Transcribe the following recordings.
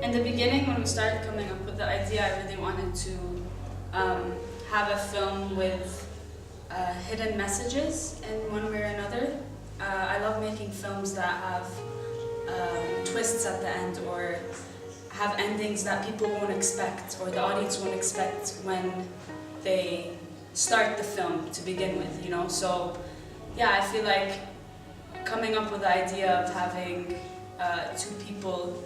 In the beginning, when we started coming up with the idea, I really wanted to have a film with hidden messages in one way or another. I love making films that have twists at the end, or have endings that people won't expect, or the audience won't expect when they start the film to begin with, you know? So yeah, I feel like coming up with the idea of having two people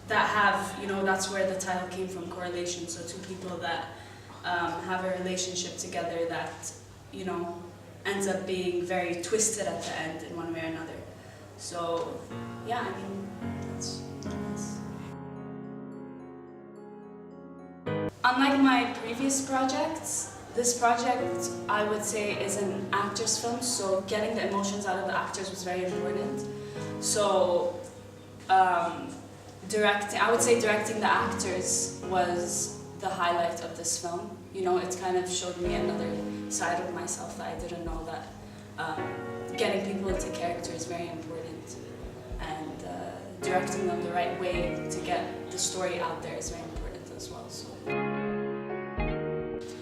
that have, you know, that's where the title came from, Correlation. So two people that have a relationship together that, you know, ends up being very twisted at the end in one way or another. So yeah, I mean, that's what it is. Unlike my previous projects, this project, I would say, is an actor's film, so getting the emotions out of the actors was very important. So I would say directing the actors was the highlight of this film. You know, it kind of showed me another side of myself that I didn't know, that getting people into character is very important, and directing them the right way to get the story out there is very important as well. So.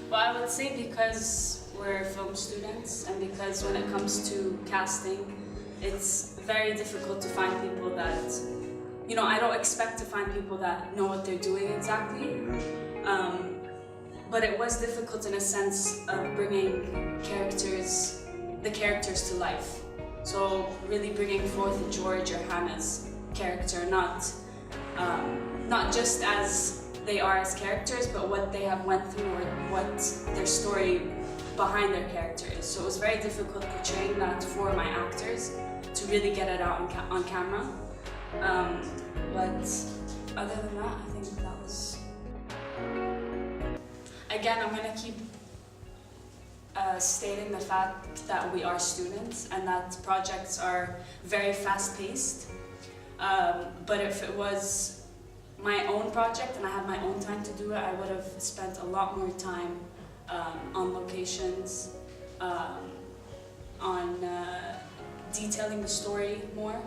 Well, I would say because we're film students, and because when it comes to casting, it's very difficult to find people that, you know, I don't expect to find people that know what they're doing exactly. But it was difficult in a sense of bringing the characters to life. So really bringing forth George or Hannah's character, not just as they are as characters, but what they have went through, or what their story behind their character is. So it was very difficult portraying that for my actors to really get it out on camera. But other than that, I think that was... Again, I'm going to keep stating the fact that we are students and that projects are very fast-paced. But if it was my own project and I had my own time to do it, I would have spent a lot more time on locations, on detailing the story more.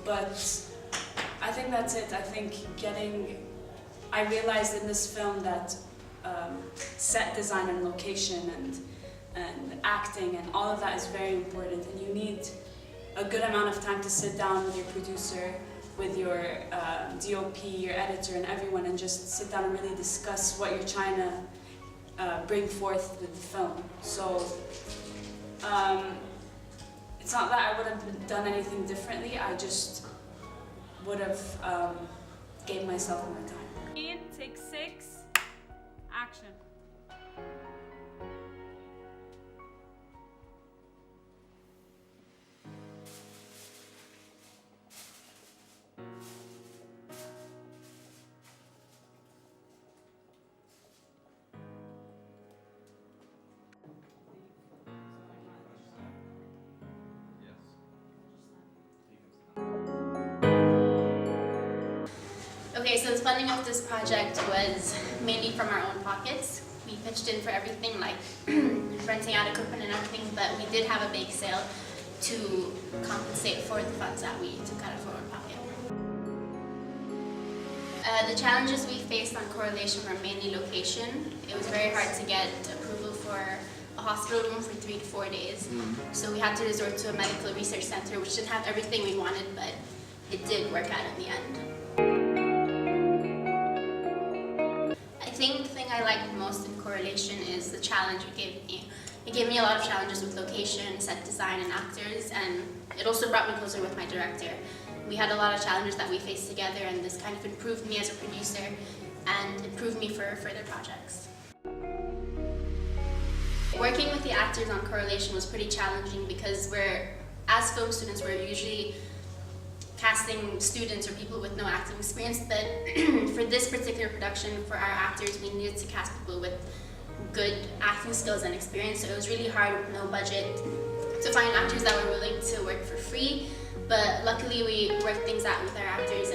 But I think that's it. I think I realized in this film that set design and location and acting and all of that is very important, and you need a good amount of time to sit down with your producer, with your DOP, your editor, and everyone, and just sit down and really discuss what you're trying to bring forth with the film. So it's not that I would have done anything differently, I just would have gave myself more time. Take 6, action. Okay, so the funding of this project was mainly from our own pockets. We pitched in for everything, like renting out equipment and everything, but we did have a bake sale to compensate for the funds that we took out of our own pocket. The challenges we faced on Correlation were mainly location. It was very hard to get approval for a hospital room for 3 to 4 days. So we had to resort to a medical research center, which didn't have everything we wanted, but it did work out in the end. I think the thing I liked most in Correlation is the challenge it gave me. It gave me a lot of challenges with location, set design, and actors, and it also brought me closer with my director. We had a lot of challenges that we faced together, and this kind of improved me as a producer and improved me for further projects. Working with the actors on Correlation was pretty challenging because as film students, we're usually casting students or people with no acting experience, but for this particular production, for our actors, we needed to cast people with good acting skills and experience, so it was really hard with no budget to find actors that were willing to work for free, but luckily we worked things out with our actors